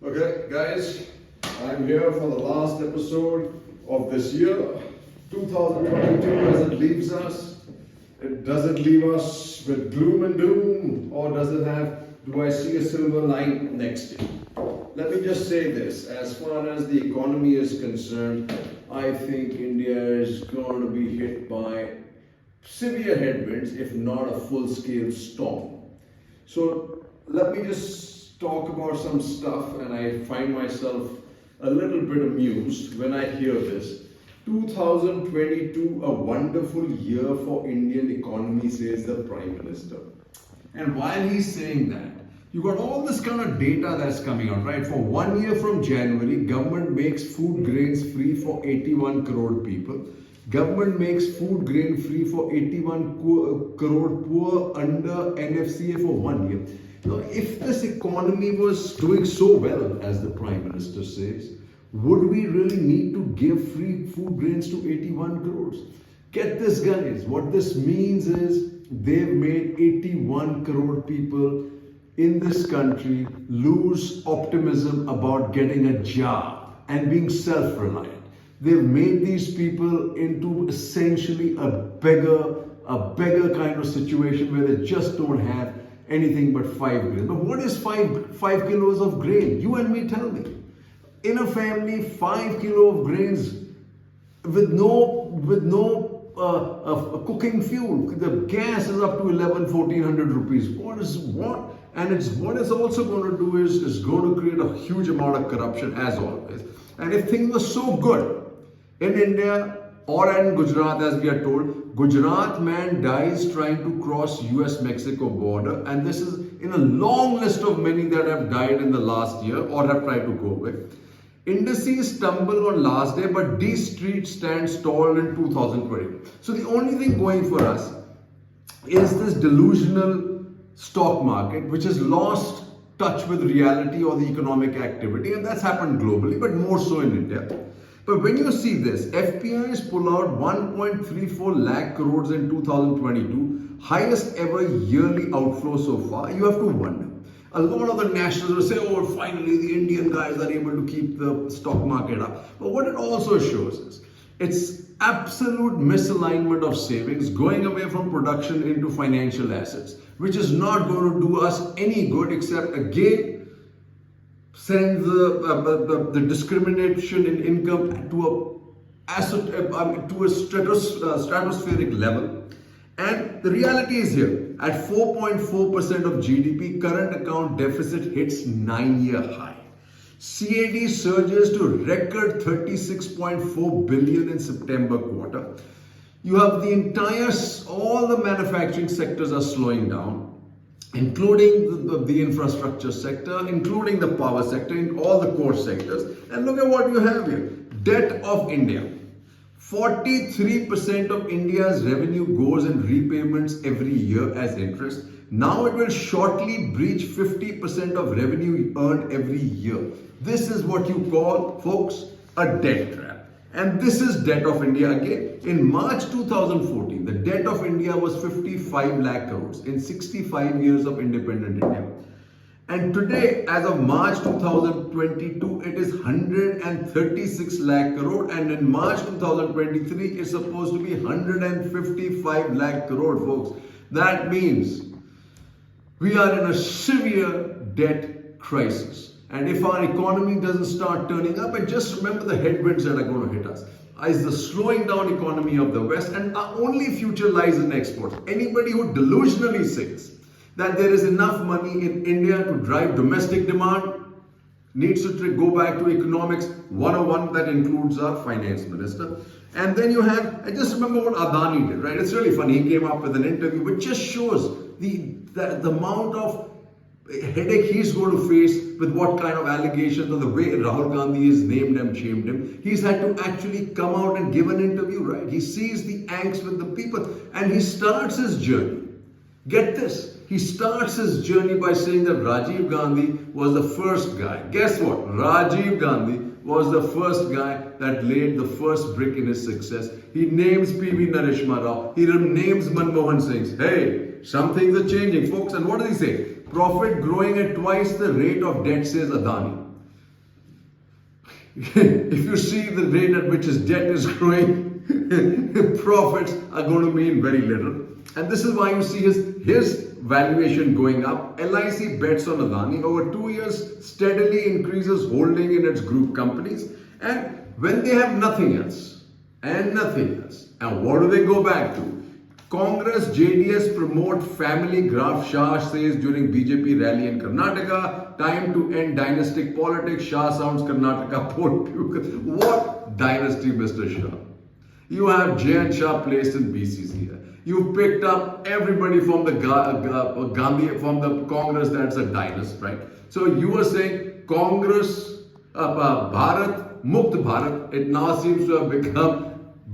Okay, guys, I'm here for the last episode of this year. 2022, as it leaves us, it doesn't leave us with gloom and doom, or does it have, do I see a silver light next year? Let me just say this, as far as the economy is concerned, I think India is going to be hit by severe headwinds, if not a full-scale storm. So let me just talk about some stuff, and I find myself a little bit amused when I hear this. 2022, a wonderful year for Indian economy, says the Prime Minister. And while he's saying that, you got all this kind of data that's coming out, right? For 1 year from January, government makes food grains free for 81 crore people. Government makes food grain free for 81 crore poor under NFCA for 1 year. Now, if this economy was doing so well, as the Prime Minister says, would we really need to give free food grains to 81 crores? Get this, guys. What this means is they've made 81 crore people in this country lose optimism about getting a job and being self-reliant. They've made these people into essentially a beggar kind of situation where they just don't have anything but 5 grains. But what is five kilos of grain? You and me, tell me. In a family, 5 kilo of grains with no cooking fuel. The gas is up to 1400 rupees. What? And what it's also going to do is going to create a huge amount of corruption, as always. And if things were so good in India or in Gujarat, as we are told, Gujarat man dies trying to cross US-Mexico border, and this is in a long list of many that have died in the last year or have tried to go away. Indices stumble on last day, but D Street stands tall in 2020. So the only thing going for us is this delusional stock market, which has lost touch with reality or the economic activity, and that's happened globally, but more so in India. But when you see this, FPIs pull out 1.34 lakh crores in 2022, highest ever yearly outflow so far. You have to wonder. A lot of the nationals will say, oh, finally the Indian guys are able to keep the stock market up. But what it also shows is, it's absolute misalignment of savings going away from production into financial assets, which is not going to do us any good except again send the discrimination in income to a stratospheric level. And the reality is here, at 4.4% of GDP, current account deficit hits 9-year high. CAD surges to record 36.4 billion in September quarter. You have all the manufacturing sectors are slowing down, including the infrastructure sector, including the power sector, in all the core sectors. And look at what you have here. Debt of India. 43% of India's revenue goes in repayments every year as interest. Now it will shortly breach 50% of revenue earned every year. This is what you call, folks, a debt trap. And this is debt of India again. In March 2014, the debt of India was 55 lakh crores in 65 years of independent India. And today, as of March 2022, it is 136 lakh crore, and in March 2023, it's supposed to be 155 lakh crore, folks. That means we are in a severe debt crisis. And if our economy doesn't start turning up, and just remember the headwinds that are going to hit us, is the slowing down economy of the West, and our only future lies in exports. Anybody who delusionally says that there is enough money in India to drive domestic demand needs to go back to economics 101, that includes our finance minister. And then you have, and just remember what Adani did, right? It's really funny. He came up with an interview, which just shows the amount of headache he's going to face with what kind of allegations, or the way Rahul Gandhi is named and shamed him. He's had to actually come out and give an interview, right? He sees the angst with the people, and he starts his journey. Get this. He starts his journey by saying that Rajiv Gandhi was the first guy. Guess what? Rajiv Gandhi was the first guy that laid the first brick in his success. He names P.V. Narasimha Rao. He names Manmohan Singh. Hey, some things are changing, folks. And what does he say? Profit growing at twice the rate of debt, says Adani. if you see the rate at which his debt is growing, profits are going to mean very little. And this is why you see his valuation going up. LIC bets on Adani over 2 years, steadily increases holding in its group companies. And when they have nothing else, and what do they go back to? Congress, JDS promote family graph, Shah says during BJP rally in Karnataka. Time to end dynastic politics. Shah sounds Karnataka port. What dynasty, Mr. Shah? You have J.N. Shah placed in BCC here. You picked up everybody from the Gandhi, from the Congress, that's a dynasty, right? So you were saying Congress, Bharat, Mukt Bharat, it now seems to have become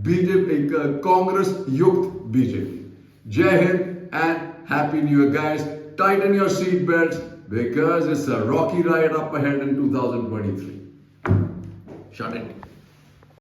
BJP, Congress Yukt BJP. Jai Hind and Happy New Year, guys. Tighten your seat belts because it's a rocky ride up ahead in 2023. Shut it.